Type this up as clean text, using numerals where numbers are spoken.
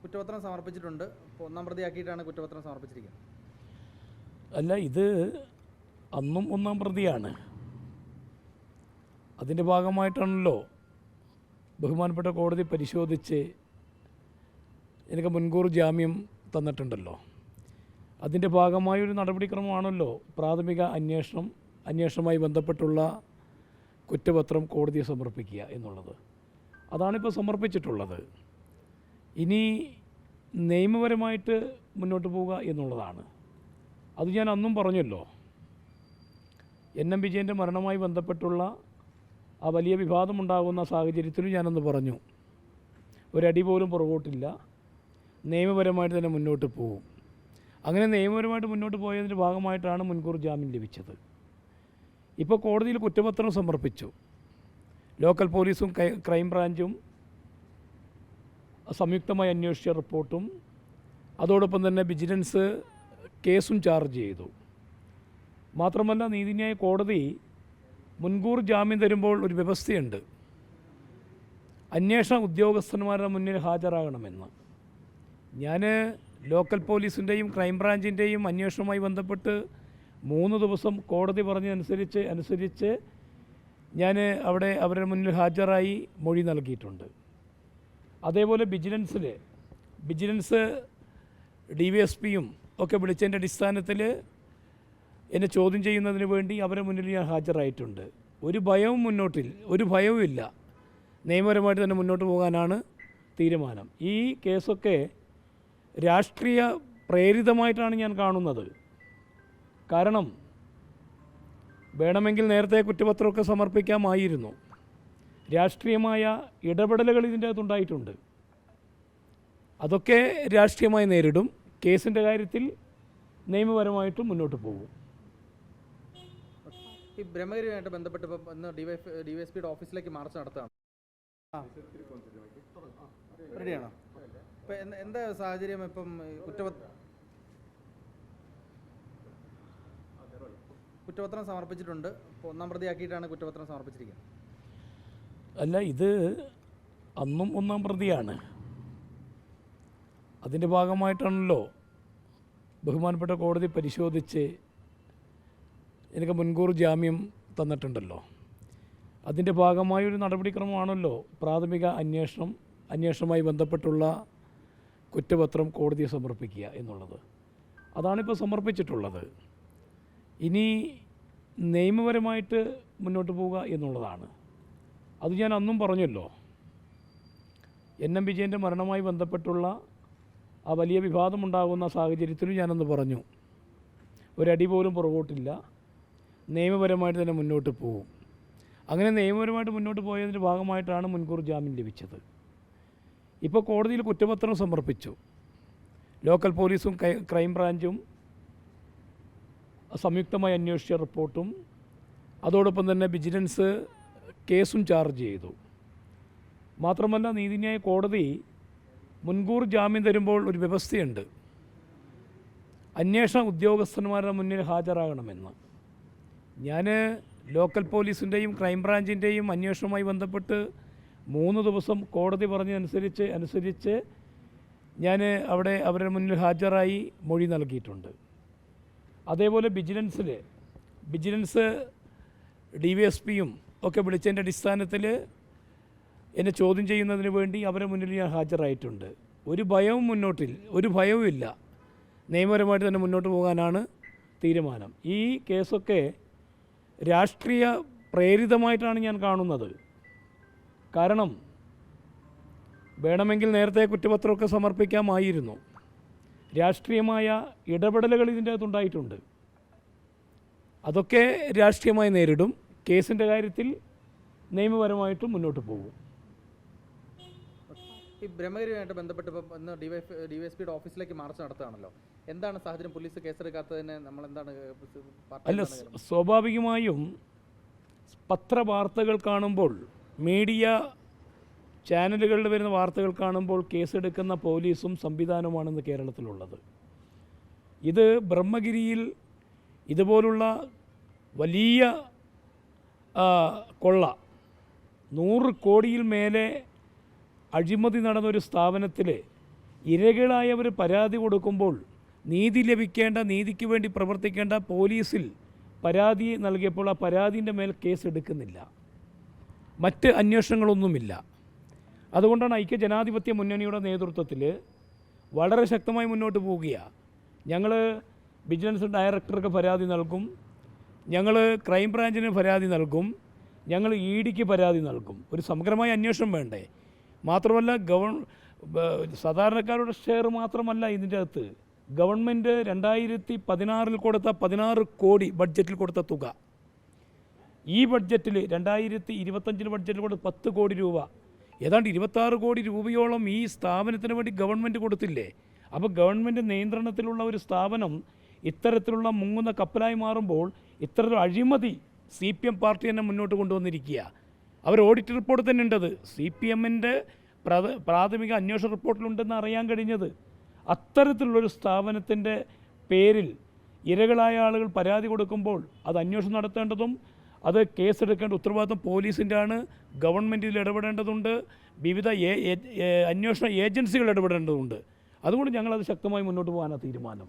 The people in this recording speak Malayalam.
കുറ്റപത്രം സമർപ്പിച്ചിട്ടുണ്ട്. ഇപ്പോൾ ഒന്നാം പ്രതിയാക്കിയിട്ടാണ് കുറ്റപത്രം സമർപ്പിച്ചിരിക്കുന്നത്. അല്ല, ഇത് അന്നും ഒന്നാം പ്രതിയാണ്. അതിൻ്റെ ഭാഗമായിട്ടാണല്ലോ ബഹുമാനപ്പെട്ട കോടതി പരിശോധിച്ച് എനിക്ക് മുൻകൂർ ജാമ്യം തന്നിട്ടുണ്ടല്ലോ. അതിൻ്റെ ഭാഗമായൊരു നടപടിക്രമമാണല്ലോ പ്രാഥമിക അന്വേഷണവുമായി ബന്ധപ്പെട്ടുള്ള കുറ്റപത്രം കോടതിയെ സമർപ്പിക്കുക എന്നുള്ളത്. അതാണിപ്പോൾ സമർപ്പിച്ചിട്ടുള്ളത്. ഇനി നിയമപരമായിട്ട് മുന്നോട്ട് പോവുക എന്നുള്ളതാണ്. അത് ഞാൻ അന്നും പറഞ്ഞല്ലോ. NM വിജയൻ്റെ മരണവുമായി ബന്ധപ്പെട്ടുള്ള ആ വലിയ വിവാദമുണ്ടാകുന്ന സാഹചര്യത്തിലും ഞാനന്ന് പറഞ്ഞു, ഒരടി പോലും പുറകോട്ടില്ല, നിയമപരമായിട്ട് തന്നെ മുന്നോട്ട് പോകും. അങ്ങനെ നിയമപരമായിട്ട് മുന്നോട്ട് പോയതിൻ്റെ ഭാഗമായിട്ടാണ് മുൻകൂർ ജാമ്യം ലഭിച്ചത്. ഇപ്പോൾ കോടതിയിൽ കുറ്റപത്രം സമർപ്പിച്ചു. ലോക്കൽ പോലീസും ക്രൈംബ്രാഞ്ചും സംയുക്തമായി അന്വേഷിച്ച റിപ്പോർട്ടും അതോടൊപ്പം തന്നെ വിജിലൻസ് കേസും ചാർജ് ചെയ്തു. മാത്രമല്ല, നീതിന്യായ കോടതി മുൻകൂർ ജാമ്യം തരുമ്പോൾ ഒരു വ്യവസ്ഥയുണ്ട്, അന്വേഷണ ഉദ്യോഗസ്ഥന്മാരുടെ മുന്നിൽ ഹാജരാകണമെന്ന്. ഞാൻ ലോക്കൽ പോലീസിൻ്റെയും ക്രൈംബ്രാഞ്ചിൻ്റെയും അന്വേഷണവുമായി ബന്ധപ്പെട്ട് 3 ദിവസം കോടതി അനുസരിച്ച് ഞാൻ അവിടെ അവരുടെ മുന്നിൽ ഹാജരായി മൊഴി നൽകിയിട്ടുണ്ട്. അതേപോലെ വിജിലൻസ് DYSPയും ഒക്കെ വിളിച്ചതിൻ്റെ അടിസ്ഥാനത്തിൽ എന്നെ ചോദ്യം ചെയ്യുന്നതിന് വേണ്ടി അവരുടെ മുന്നിൽ ഞാൻ ഹാജരായിട്ടുണ്ട്. ഒരു ഭയവും ഇല്ല, നിയമപരമായിട്ട് തന്നെ മുന്നോട്ട് പോകാനാണ് തീരുമാനം. ഈ കേസൊക്കെ രാഷ്ട്രീയ പ്രേരിതമായിട്ടാണ് ഞാൻ കാണുന്നത്. കാരണം വേണമെങ്കിൽ നേരത്തെ കുറ്റപത്രമൊക്കെ സമർപ്പിക്കാമായിരുന്നു. രാഷ്ട്രീയമായ ഇടപെടലുകൾ ഇതിൻ്റെ അകത്തുണ്ടായിട്ടുണ്ട്. അതൊക്കെ രാഷ്ട്രീയമായി നേരിടും. കേസിൻ്റെ കാര്യത്തിൽ നിയമപരമായിട്ടും മുന്നോട്ട് പോകും. ഈ ബ്രഹ്മഗിരിയുമായിട്ട് ബന്ധപ്പെട്ട് ഇപ്പം ഇന്ന് DYSPയുടെ ഓഫീസിലേക്ക് മാർച്ച് നടത്തുകയാണ്. റെഡിയാണോ? ഇപ്പം എന്താ സാഹചര്യം? ഇപ്പം കുറ്റപത്രം സമർപ്പിച്ചിട്ടുണ്ട്. ഇപ്പോൾ ഒന്നാം പ്രതിയാക്കിയിട്ടാണ് കുറ്റപത്രം സമർപ്പിച്ചിരിക്കുന്നത്. അല്ല, ഇത് അന്നും ഒന്നാം പ്രതിയാണ്. അതിൻ്റെ ഭാഗമായിട്ടാണല്ലോ ബഹുമാനപ്പെട്ട കോടതി പരിശോധിച്ച് എനിക്ക് മുൻകൂർ ജാമ്യം തന്നിട്ടുണ്ടല്ലോ. അതിൻ്റെ ഭാഗമായൊരു നടപടിക്രമമാണല്ലോ പ്രാഥമിക അന്വേഷണവുമായി ബന്ധപ്പെട്ടുള്ള കുറ്റപത്രം കോടതിയെ സമർപ്പിക്കുക എന്നുള്ളത്. അതാണിപ്പോൾ സമർപ്പിച്ചിട്ടുള്ളത്. ഇനി നിയമപരമായിട്ട് മുന്നോട്ട് പോവുക എന്നുള്ളതാണ്. അത് ഞാൻ അന്നും പറഞ്ഞല്ലോ. NM വിജയൻ്റെ മരണവുമായി ബന്ധപ്പെട്ടുള്ള ആ വലിയ വിവാദമുണ്ടാകുന്ന സാഹചര്യത്തിലും ഞാനന്ന് പറഞ്ഞു, ഒരടി പോലും പുറകോട്ടില്ല, നിയമപരമായിട്ട് തന്നെ മുന്നോട്ട് പോകും. അങ്ങനെ നിയമപരമായിട്ട് മുന്നോട്ട് പോയതിൻ്റെ ഭാഗമായിട്ടാണ് മുൻകൂർ ജാമ്യം ലഭിച്ചത്. ഇപ്പോൾ കോടതിയിൽ കുറ്റപത്രം സമർപ്പിച്ചു. ലോക്കൽ പോലീസും ക്രൈംബ്രാഞ്ചും സംയുക്തമായി അന്വേഷിച്ച റിപ്പോർട്ടും അതോടൊപ്പം തന്നെ വിജിലൻസ് കേസും ചാർജ് ചെയ്തു. മാത്രമല്ല, നീതിന്യായ കോടതി മുൻകൂർ ജാമ്യം തരുമ്പോൾ ഒരു വ്യവസ്ഥയുണ്ട്, അന്വേഷണ ഉദ്യോഗസ്ഥന്മാരുടെ മുന്നിൽ ഹാജരാകണമെന്ന്. ഞാൻ ലോക്കൽ പോലീസിൻ്റെയും ക്രൈംബ്രാഞ്ചിൻ്റെയും അന്വേഷണവുമായി ബന്ധപ്പെട്ട് 3 ദിവസം കോടതി അനുസരിച്ച് ഞാൻ അവിടെ അവരുടെ മുന്നിൽ ഹാജരായി മൊഴി നൽകിയിട്ടുണ്ട്. അതേപോലെ വിജിലൻസ് DYSPയും ഒക്കെ വിളിച്ചതിൻ്റെ അടിസ്ഥാനത്തിൽ എന്നെ ചോദ്യം ചെയ്യുന്നതിന് വേണ്ടി അവരുടെ മുന്നിൽ ഞാൻ ഹാജരായിട്ടുണ്ട്. ഒരു ഭയവും ഇല്ല, നിയമപരമായിട്ട് തന്നെ മുന്നോട്ട് പോകാനാണ് തീരുമാനം. ഈ കേസൊക്കെ രാഷ്ട്രീയ പ്രേരിതമായിട്ടാണ് ഞാൻ കാണുന്നത്. കാരണം വേണമെങ്കിൽ നേരത്തെ കുറ്റപത്രമൊക്കെ സമർപ്പിക്കാമായിരുന്നു. രാഷ്ട്രീയമായ ഇടപെടലുകൾ ഇതിൻ്റെ അകത്തുണ്ടായിട്ടുണ്ട്. അതൊക്കെ രാഷ്ട്രീയമായി നേരിടും. കേസിൻ്റെ കാര്യത്തിൽ നിയമപരമായിട്ടും മുന്നോട്ട് പോകും. ഈ ബ്രഹ്മഗിരിയുമായിട്ട് ബന്ധപ്പെട്ട് ഇപ്പം ഇന്ന് DYSPയുടെ ഓഫീസിലേക്ക് മാർച്ച് നടത്തുകയാണല്ലോ. എന്താണ് സാഹചര്യം? പോലീസ് കേസെടുക്കാത്തതിന് നമ്മളെന്താണ്? അല്ല, സ്വാഭാവികമായും പത്രവാർത്തകൾ കാണുമ്പോൾ, മീഡിയ ചാനലുകളിൽ വരുന്ന വാർത്തകൾ കാണുമ്പോൾ കേസെടുക്കുന്ന പോലീസും സംവിധാനവുമാണെന്ന് കേരളത്തിലുള്ളത്. ഇത് ബ്രഹ്മഗിരിയിൽ ഇതുപോലുള്ള വലിയ കൊള്ള 100 കോടിയിൽ മേലെ അഴിമതി നടന്നൊരു സ്ഥാപനത്തിൽ ഇരകളായവർ പരാതി കൊടുക്കുമ്പോൾ നീതി ലഭിക്കേണ്ട, നീതിക്ക് വേണ്ടി പ്രവർത്തിക്കേണ്ട പോലീസിൽ പരാതി നൽകിയപ്പോൾ ആ പരാതിൻ്റെ മേൽ കേസ് എടുക്കുന്നില്ല, മറ്റ് അന്വേഷണങ്ങളൊന്നുമില്ല. അതുകൊണ്ടാണ് ഐക്യജനാധിപത്യ മുന്നണിയുടെ നേതൃത്വത്തിൽ വളരെ ശക്തമായി മുന്നോട്ട് പോവുകയാണ്. ഞങ്ങൾ വിജിലൻസ് ഡയറക്ടർക്ക് പരാതി നൽകും, ഞങ്ങൾ ക്രൈംബ്രാഞ്ചിന് പരാതി നൽകും, ഞങ്ങൾ EDക്ക് പരാതി നൽകും. ഒരു സമഗ്രമായ അന്വേഷണം വേണ്ടേ? മാത്രമല്ല സാധാരണക്കാരുടെ ഷെയർ മാത്രമല്ല ഇതിൻ്റെ അകത്ത്. ഗവൺമെൻറ് 2016 കൊടുത്ത 16 കോടി ബഡ്ജറ്റിൽ കൊടുത്ത തുക, ഈ ബഡ്ജറ്റിൽ 2025 ബഡ്ജറ്റിൽ കൊടുത്ത 10 കോടി രൂപ, ഏതാണ്ട് 26 കോടി രൂപയോളം ഈ സ്ഥാപനത്തിന് വേണ്ടി ഗവൺമെൻറ് കൊടുത്തില്ലേ? അപ്പോൾ ഗവൺമെൻറ് നിയന്ത്രണത്തിലുള്ള ഒരു സ്ഥാപനം ഇത്തരത്തിലുള്ള മുങ്ങുന്ന കപ്പലായി മാറുമ്പോൾ ഇത്തരത്തിലുള്ള അഴിമതി CPM പാർട്ടി തന്നെ മുന്നോട്ട് കൊണ്ടുവന്നിരിക്കുക. അവർ ഓഡിറ്റ് റിപ്പോർട്ട് തന്നെ ഉണ്ടത്, CPMൻ്റെ പ്രാഥമിക അന്വേഷണ റിപ്പോർട്ടിലുണ്ടെന്ന് അറിയാൻ കഴിഞ്ഞത്. അത്തരത്തിലുള്ളൊരു സ്ഥാപനത്തിൻ്റെ പേരിൽ ഇരകളായ ആളുകൾ പരാതി കൊടുക്കുമ്പോൾ അത് അന്വേഷണം നടത്തേണ്ടതും അത് കേസെടുക്കേണ്ട ഉത്തരവാദിത്വം പോലീസിൻ്റെ ആണ്. ഗവൺമെൻറ്റിൽ ഇടപെടേണ്ടതുണ്ട്, വിവിധ അന്വേഷണ ഏജൻസികൾ ഇടപെടേണ്ടതുണ്ട്. അതുകൊണ്ട് ഞങ്ങളത് ശക്തമായി മുന്നോട്ട് പോകാനാണ് തീരുമാനം.